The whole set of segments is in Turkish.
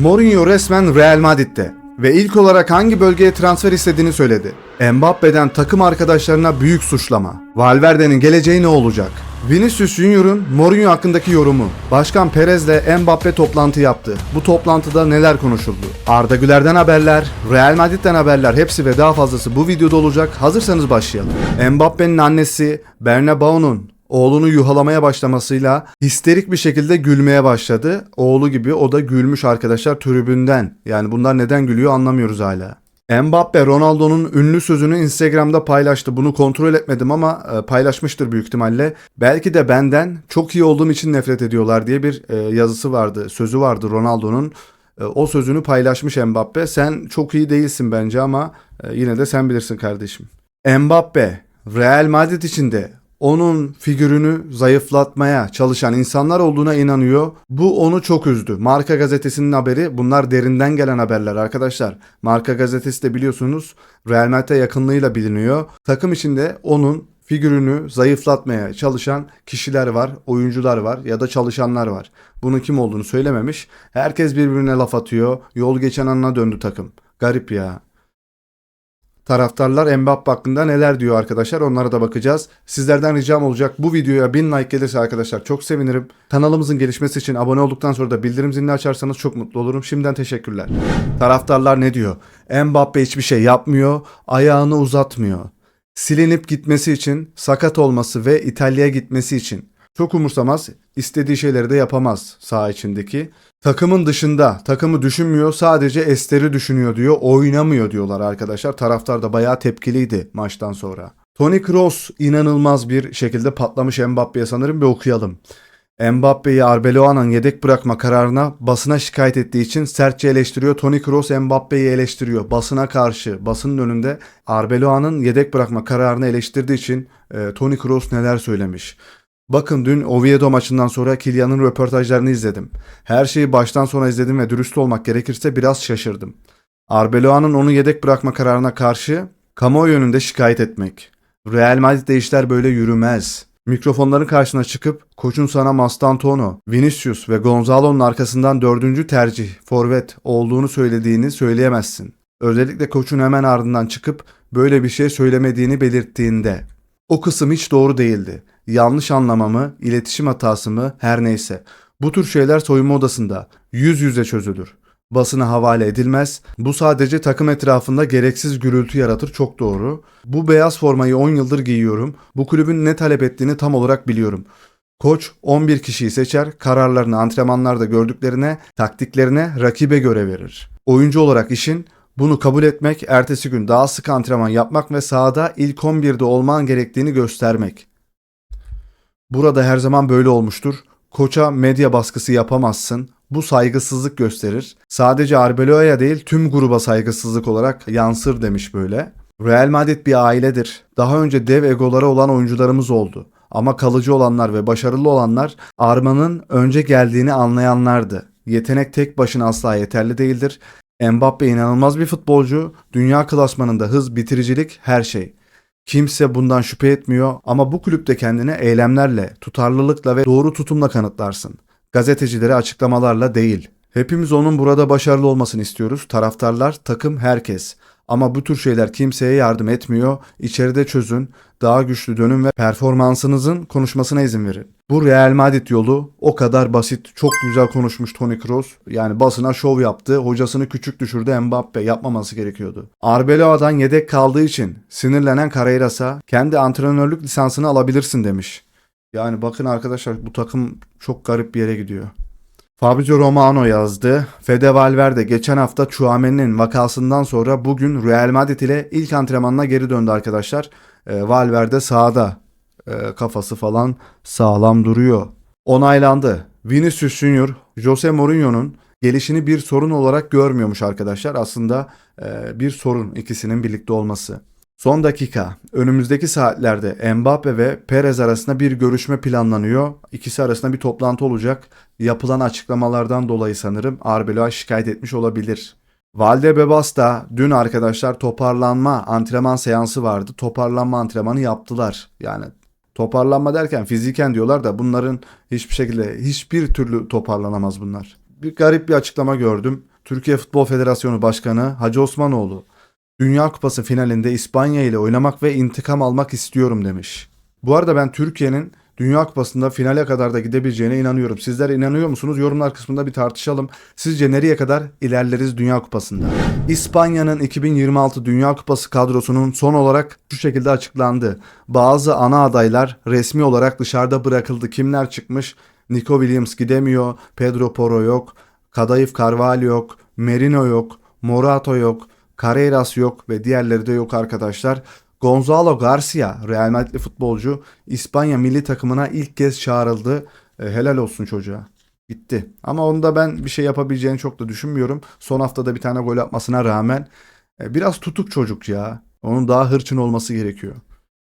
Mourinho resmen Real Madrid'de ve ilk olarak hangi bölgeye transfer istediğini söyledi. Mbappe'den takım arkadaşlarına büyük suçlama. Valverde'nin geleceği ne olacak? Vinicius Junior'un Mourinho hakkındaki yorumu. Başkan Perez'le Mbappe toplantı yaptı. Bu toplantıda neler konuşuldu? Arda Güler'den haberler, Real Madrid'den haberler, hepsi ve daha fazlası bu videoda olacak. Hazırsanız başlayalım. Mbappe'nin annesi Bernabéu'nun oğlunu yuhalamaya başlamasıyla histerik bir şekilde gülmeye başladı. Oğlu gibi o da gülmüş arkadaşlar tribünden. Yani bunlar neden gülüyor anlamıyoruz hala. Mbappe Ronaldo'nun ünlü sözünü Instagram'da paylaştı. Bunu kontrol etmedim ama paylaşmıştır büyük ihtimalle. Belki de benden çok iyi olduğum için nefret ediyorlar diye bir yazısı vardı, sözü vardı Ronaldo'nun. O sözünü paylaşmış Mbappe. Sen çok iyi değilsin bence ama yine de sen bilirsin kardeşim. Mbappe Real Madrid içinde onun figürünü zayıflatmaya çalışan insanlar olduğuna inanıyor. Bu onu çok üzdü. Marca gazetesinin haberi, bunlar derinden gelen haberler arkadaşlar. Marca gazetesi de biliyorsunuz Real Madrid'e yakınlığıyla biliniyor. Takım içinde onun figürünü zayıflatmaya çalışan kişiler var, oyuncular var ya da çalışanlar var. Bunun kim olduğunu söylememiş. Herkes birbirine laf atıyor. Yol geçen anına döndü takım. Garip ya. Taraftarlar Mbappe hakkında neler diyor arkadaşlar, onlara da bakacağız. Sizlerden ricam olacak, bu videoya 1000 like gelirse arkadaşlar çok sevinirim. Kanalımızın gelişmesi için abone olduktan sonra da bildirim zilini açarsanız çok mutlu olurum. Şimdiden teşekkürler. Taraftarlar ne diyor? Mbappe hiçbir şey yapmıyor, ayağını uzatmıyor. Silinip gitmesi için, sakat olması ve İtalya'ya gitmesi için. Çok umursamaz, istediği şeyleri de yapamaz saha içindeki. Takımın dışında, takımı düşünmüyor, sadece Ester'i düşünüyor diyor, oynamıyor diyorlar arkadaşlar. Taraftar da bayağı tepkiliydi maçtan sonra. Toni Kroos inanılmaz bir şekilde patlamış Mbappe'ye, sanırım bir okuyalım. Mbappe'yi Arbeloa'nın yedek bırakma kararına basına şikayet ettiği için sertçe eleştiriyor. Toni Kroos Mbappe'yi eleştiriyor. Basına karşı, basının önünde Arbeloa'nın yedek bırakma kararını eleştirdiği için Toni Kroos neler söylemiş. Bakın dün Oviedo maçından sonra Kylian'ın röportajlarını izledim. Her şeyi baştan sona izledim ve dürüst olmak gerekirse biraz şaşırdım. Arbeloa'nın onu yedek bırakma kararına karşı kamuoyu önünde şikayet etmek. Real Madrid'de işler böyle yürümez. Mikrofonların karşısına çıkıp koçun sana Mastantuono, Vinicius ve Gonzalo'nun arkasından 4. tercih forvet olduğunu söylediğini söyleyemezsin. Özellikle koçun hemen ardından çıkıp böyle bir şey söylemediğini belirttiğinde. O kısım hiç doğru değildi. Yanlış anlama mı, iletişim hatası mı, her neyse. Bu tür şeyler soyunma odasında yüz yüze çözülür. Basına havale edilmez. Bu sadece takım etrafında gereksiz gürültü yaratır, çok doğru. Bu beyaz formayı 10 yıldır giyiyorum. Bu kulübün ne talep ettiğini tam olarak biliyorum. Koç 11 kişiyi seçer, kararlarını antrenmanlarda gördüklerine, taktiklerine rakibe göre verir. Oyuncu olarak işin bunu kabul etmek, ertesi gün daha sık antrenman yapmak ve sahada ilk 11'de olman gerektiğini göstermek. Burada her zaman böyle olmuştur. Koça medya baskısı yapamazsın. Bu saygısızlık gösterir. Sadece Arbeloa'ya değil tüm gruba saygısızlık olarak yansır demiş böyle. Real Madrid bir ailedir. Daha önce dev egoları olan oyuncularımız oldu. Ama kalıcı olanlar ve başarılı olanlar Arma'nın önce geldiğini anlayanlardı. Yetenek tek başına asla yeterli değildir. Mbappe inanılmaz bir futbolcu. Dünya klasmanında hız, bitiricilik, her şey. Kimse bundan şüphe etmiyor ama bu kulüpte kendine eylemlerle, tutarlılıkla ve doğru tutumla kanıtlarsın. Gazetecilere açıklamalarla değil. Hepimiz onun burada başarılı olmasını istiyoruz. Taraftarlar, takım, herkes. Ama bu tür şeyler kimseye yardım etmiyor. İçeride çözün, daha güçlü dönün ve performansınızın konuşmasına izin verin. Bu Real Madrid yolu o kadar basit. Çok güzel konuşmuş Toni Kroos. Yani basına şov yaptı. Hocasını küçük düşürdü, Mbappe yapmaması gerekiyordu. Arbeloa'dan yedek kaldığı için sinirlenen Carreiras'a kendi antrenörlük lisansını alabilirsin demiş. Yani bakın arkadaşlar, bu takım çok garip bir yere gidiyor. Fabrizio Romano yazdı. Fede Valverde geçen hafta Tchouaméni'nin vakasından sonra bugün Real Madrid ile ilk antrenmanına geri döndü arkadaşlar. Valverde sahada. Kafası falan sağlam duruyor. Onaylandı. Vinicius Junior, Jose Mourinho'nun gelişini bir sorun olarak görmüyormuş arkadaşlar. Aslında bir sorun ikisinin birlikte olması. Son dakika. Önümüzdeki saatlerde Mbappe ve Perez arasında bir görüşme planlanıyor. İkisi arasında bir toplantı olacak. Yapılan açıklamalardan dolayı sanırım Arbeloa şikayet etmiş olabilir. Valdebebas da dün arkadaşlar toparlanma antrenman seansı vardı. Toparlanma antrenmanı yaptılar. Yani toparlanma derken fiziken diyorlar da bunların hiçbir şekilde hiçbir türlü toparlanamaz bunlar. bir garip bir açıklama gördüm. Türkiye Futbol Federasyonu Başkanı Hacı Osmanoğlu, Dünya Kupası finalinde İspanya ile oynamak ve intikam almak istiyorum demiş. Bu arada ben Türkiye'nin Dünya Kupası'nda finale kadar da gidebileceğine inanıyorum. Sizler inanıyor musunuz? Yorumlar kısmında bir tartışalım. Sizce nereye kadar ilerleriz Dünya Kupası'nda? İspanya'nın 2026 Dünya Kupası kadrosunun son olarak şu şekilde açıklandı. Bazı ana adaylar resmi olarak dışarıda bırakıldı. Kimler çıkmış? Nico Williams gidemiyor, Pedro Porro yok, Kadayıf Carvalho yok, Merino yok, Morato yok, Carreras yok ve diğerleri de yok arkadaşlar. Gonzalo Garcia, Real Madridli futbolcu, İspanya milli takımına ilk kez çağrıldı. Helal olsun çocuğa. Gitti. Ama onda ben bir şey yapabileceğini çok da düşünmüyorum. Son haftada bir tane gol atmasına rağmen biraz tutuk çocuk ya. Onun daha hırçın olması gerekiyor.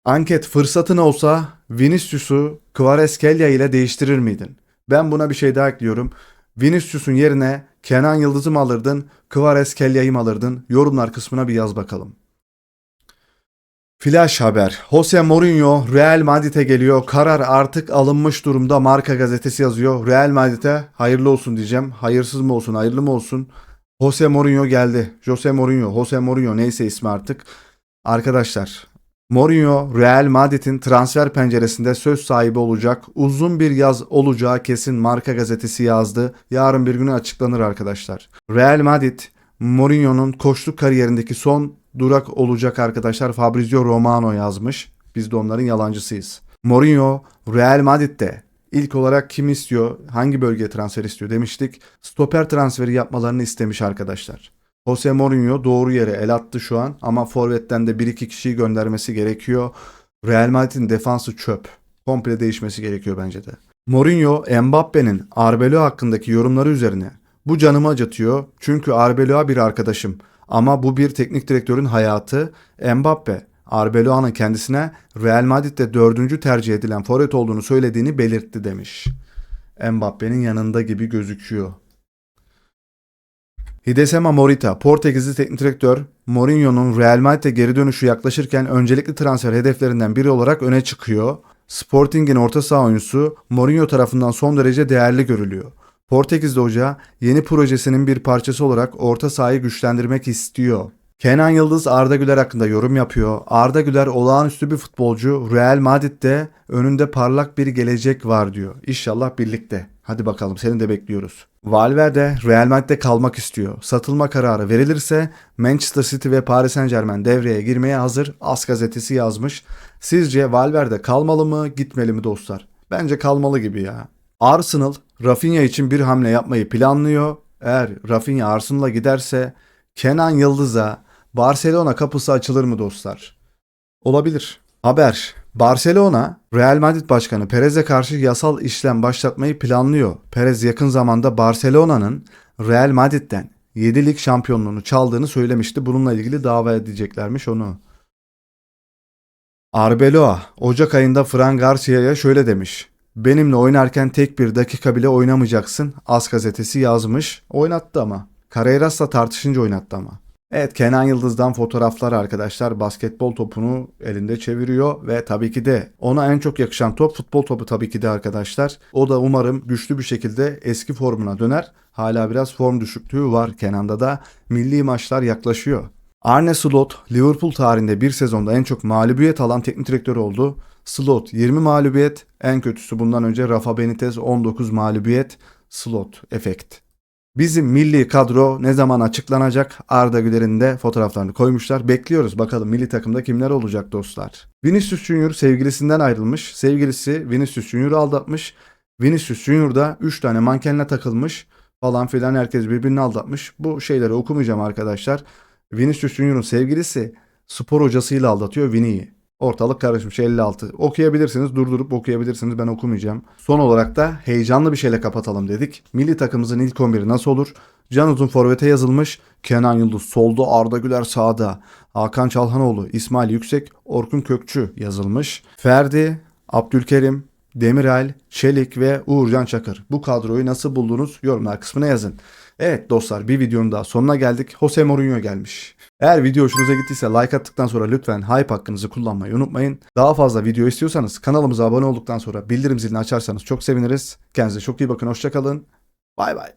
Anket: fırsatın olsa Vinicius'u Kvaratskhelia ile değiştirir miydin? Ben buna bir şey daha ekliyorum. Vinicius'un yerine Kenan Yıldız'ı mı alırdın, Kvaratskhelia'yı mı alırdın? Yorumlar kısmına bir yaz bakalım. Flash haber: Jose Mourinho Real Madrid'e geliyor. Karar artık alınmış durumda. Marca gazetesi yazıyor. Real Madrid'e hayırlı olsun diyeceğim. Hayırsız mı olsun, hayırlı mı olsun? Jose Mourinho geldi. Jose Mourinho neyse ismi artık. Arkadaşlar, Mourinho Real Madrid'in transfer penceresinde söz sahibi olacak. Uzun bir yaz olacağı kesin, Marca gazetesi yazdı. Yarın bir günü açıklanır arkadaşlar. Real Madrid Mourinho'nun koçluk kariyerindeki son durak olacak arkadaşlar. Fabrizio Romano yazmış. Biz de onların yalancısıyız. Mourinho Real Madrid'de ilk olarak kim istiyor, hangi bölgeye transfer istiyor demiştik. Stoper transferi yapmalarını istemiş arkadaşlar. Jose Mourinho doğru yere el attı şu an ama forvetten de 1-2 kişiyi göndermesi gerekiyor. Real Madrid'in defansı çöp. Komple değişmesi gerekiyor bence de. Mourinho, Mbappe'nin Arbeloa hakkındaki yorumları üzerine bu canımı acıtıyor çünkü Arbeloa bir arkadaşım ama bu bir teknik direktörün hayatı. Mbappe, Arbeloa'nın kendisine Real Madrid'de 4. tercih edilen forvet olduğunu söylediğini belirtti demiş. Mbappe'nin yanında gibi gözüküyor. Hidesema Morita, Portekizli teknik direktör, Mourinho'nun Real Madrid'e geri dönüşü yaklaşırken öncelikli transfer hedeflerinden biri olarak öne çıkıyor. Sporting'in orta saha oyuncusu Mourinho tarafından son derece değerli görülüyor. Portekizli hoca yeni projesinin bir parçası olarak orta sahayı güçlendirmek istiyor. Kenan Yıldız Arda Güler hakkında yorum yapıyor. Arda Güler olağanüstü bir futbolcu. Real Madrid'de önünde parlak bir gelecek var diyor. İnşallah birlikte. Hadi bakalım, seni de bekliyoruz. Valverde Real Madrid'de kalmak istiyor. Satılma kararı verilirse Manchester City ve Paris Saint-Germain devreye girmeye hazır. AS gazetesi yazmış. Sizce Valverde kalmalı mı, gitmeli mi dostlar? Bence kalmalı gibi ya. Arsenal Rafinha için bir hamle yapmayı planlıyor. Eğer Rafinha Arsenal'a giderse Kenan Yıldız'a Barcelona kapısı açılır mı dostlar? Olabilir. Haber: Barcelona, Real Madrid Başkanı Perez'e karşı yasal işlem başlatmayı planlıyor. Perez yakın zamanda Barcelona'nın Real Madrid'den 7 lig şampiyonluğunu çaldığını söylemişti. Bununla ilgili dava edeceklermiş onu. Arbeloa, Ocak ayında Fran Garcia'ya şöyle demiş: benimle oynarken tek bir dakika bile oynamayacaksın. AS gazetesi yazmış. Oynattı ama. Carreras'la tartışınca oynattı ama. Evet, Kenan Yıldız'dan fotoğraflar arkadaşlar. Basketbol topunu elinde çeviriyor ve tabii ki de ona en çok yakışan top futbol topu tabii ki de arkadaşlar. O da umarım güçlü bir şekilde eski formuna döner. Hala biraz form düşüklüğü var Kenan'da da. Milli maçlar yaklaşıyor. Arne Slot, Liverpool tarihinde bir sezonda en çok mağlubiyet alan teknik direktör oldu. Slot 20 mağlubiyet, en kötüsü bundan önce Rafa Benitez 19 mağlubiyet. Slot efekt. Bizim milli kadro ne zaman açıklanacak? Arda Güler'in de fotoğraflarını koymuşlar. Bekliyoruz bakalım milli takımda kimler olacak dostlar. Vinicius Junior sevgilisinden ayrılmış. Sevgilisi Vinicius Junior'u aldatmış. Vinicius Junior da 3 tane mankenle takılmış falan filan, herkes birbirini aldatmış. Bu şeyleri okumayacağım arkadaşlar. Vinicius Junior'un sevgilisi spor hocasıyla aldatıyor Vini'yi. Ortalık karışmış 56. Okuyabilirsiniz, durdurup okuyabilirsiniz, ben okumayacağım. Son olarak da heyecanlı bir şeyle kapatalım dedik. Milli takımımızın ilk 11'i nasıl olur? Can Uzun forvete yazılmış. Kenan Yıldız solda, Arda Güler sağda. Hakan Çalhanoğlu, İsmail Yüksek, Orkun Kökçü yazılmış. Ferdi, Abdülkerim, Demirel, Çelik ve Uğurcan Çakır. Bu kadroyu nasıl buldunuz? Yorumlar kısmına yazın. Evet dostlar, bir videonun daha sonuna geldik. Jose Mourinho gelmiş. Eğer video hoşunuza gittiyse like attıktan sonra lütfen hype hakkınızı kullanmayı unutmayın. Daha fazla video istiyorsanız kanalımıza abone olduktan sonra bildirim zilini açarsanız çok seviniriz. Kendinize çok iyi bakın. Hoşça kalın. Bay bay.